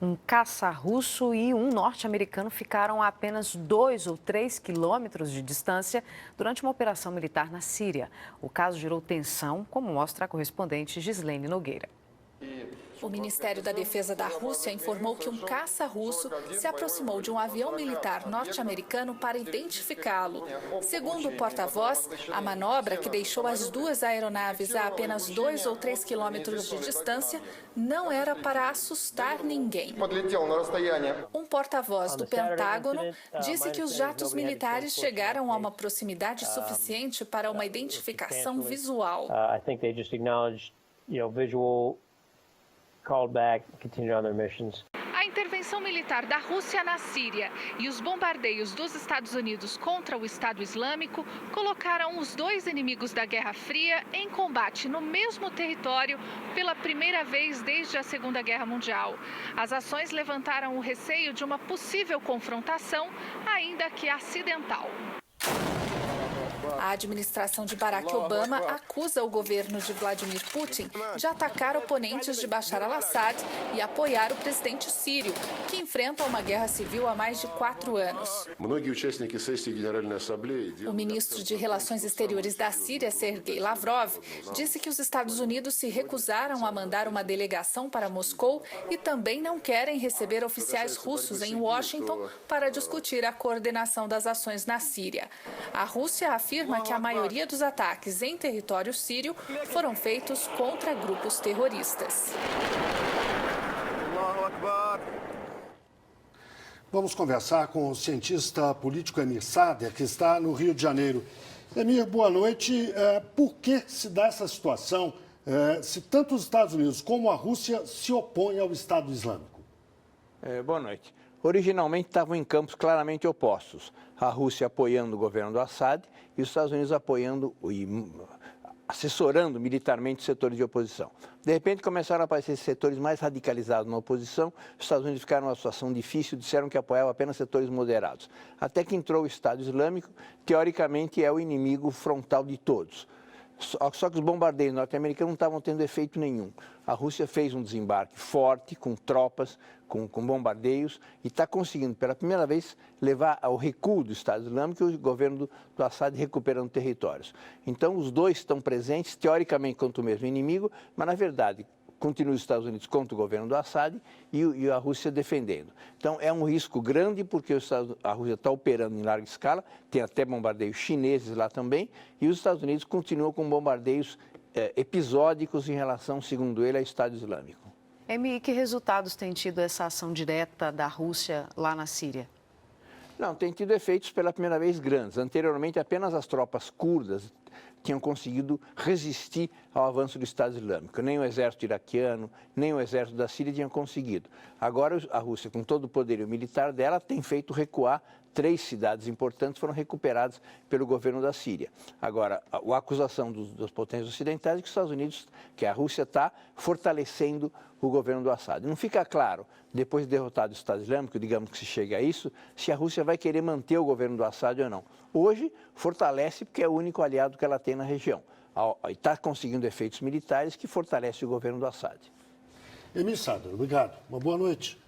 Um caça russo e um norte-americano ficaram a apenas 2 ou 3 quilômetros de distância durante uma operação militar na Síria. O caso gerou tensão, como mostra a correspondente Gislene Nogueira. O Ministério da Defesa da Rússia informou que um caça russo se aproximou de um avião militar norte-americano para identificá-lo. Segundo o porta-voz, a manobra, que deixou as duas aeronaves a apenas 2 ou 3 quilômetros de distância, não era para assustar ninguém. Um porta-voz do Pentágono disse que os jatos militares chegaram a uma proximidade suficiente para uma identificação visual. A intervenção militar da Rússia na Síria e os bombardeios dos Estados Unidos contra o Estado Islâmico colocaram os dois inimigos da Guerra Fria em combate no mesmo território pela primeira vez desde a Segunda Guerra Mundial. As ações levantaram o receio de uma possível confrontação, ainda que acidental. A administração de Barack Obama acusa o governo de Vladimir Putin de atacar oponentes de Bashar al-Assad e apoiar o presidente sírio, que enfrenta uma guerra civil há mais de 4 anos. O ministro de Relações Exteriores da Síria, Sergei Lavrov, disse que os Estados Unidos se recusaram a mandar uma delegação para Moscou e também não querem receber oficiais russos em Washington para discutir a coordenação das ações na Síria. A Rússia afirma que a maioria dos ataques em território sírio foram feitos contra grupos terroristas. Vamos conversar com o cientista político Emir Sader, que está no Rio de Janeiro. Emir, boa noite. Por que se dá essa situação se tanto os Estados Unidos como a Rússia se opõem ao Estado Islâmico? Boa noite. Originalmente estavam em campos claramente opostos. A Rússia apoiando o governo do Assad e os Estados Unidos apoiando e assessorando militarmente os setores de oposição. De repente começaram a aparecer setores mais radicalizados na oposição, os Estados Unidos ficaram numa situação difícil, disseram que apoiavam apenas setores moderados. Até que entrou o Estado Islâmico, teoricamente é o inimigo frontal de todos. Só que os bombardeios norte-americanos não estavam tendo efeito nenhum. A Rússia fez um desembarque forte, com tropas, com bombardeios, e está conseguindo, pela primeira vez, levar ao recuo do Estado Islâmico e o governo do Assad recuperando territórios. Então, os dois estão presentes, teoricamente, contra o mesmo inimigo, mas, na verdade, continua os Estados Unidos contra o governo do Assad e a Rússia defendendo. Então, é um risco grande, porque a Rússia está operando em larga escala, tem até bombardeios chineses lá também, e os Estados Unidos continuam com bombardeios episódicos em relação, segundo ele, ao Estado Islâmico. E que resultados tem tido essa ação direta da Rússia lá na Síria? Não, tem tido efeitos pela primeira vez grandes. Anteriormente, apenas as tropas curdas tinham conseguido resistir ao avanço do Estado Islâmico. Nem o exército iraquiano, nem o exército da Síria tinham conseguido. Agora, a Rússia, com todo o poderio militar dela, tem feito recuar 3 cidades importantes, foram recuperadas pelo governo da Síria. Agora, a acusação das potências ocidentais é que os Estados Unidos, que a Rússia está fortalecendo o governo do Assad. Não fica claro, depois de derrotado o Estado Islâmico, digamos que se chega a isso, se a Rússia vai querer manter o governo do Assad ou não. Hoje, fortalece porque é o único aliado que ela tem na região. E está conseguindo efeitos militares que fortalecem o governo do Assad. Emir Sader, obrigado. Uma boa noite.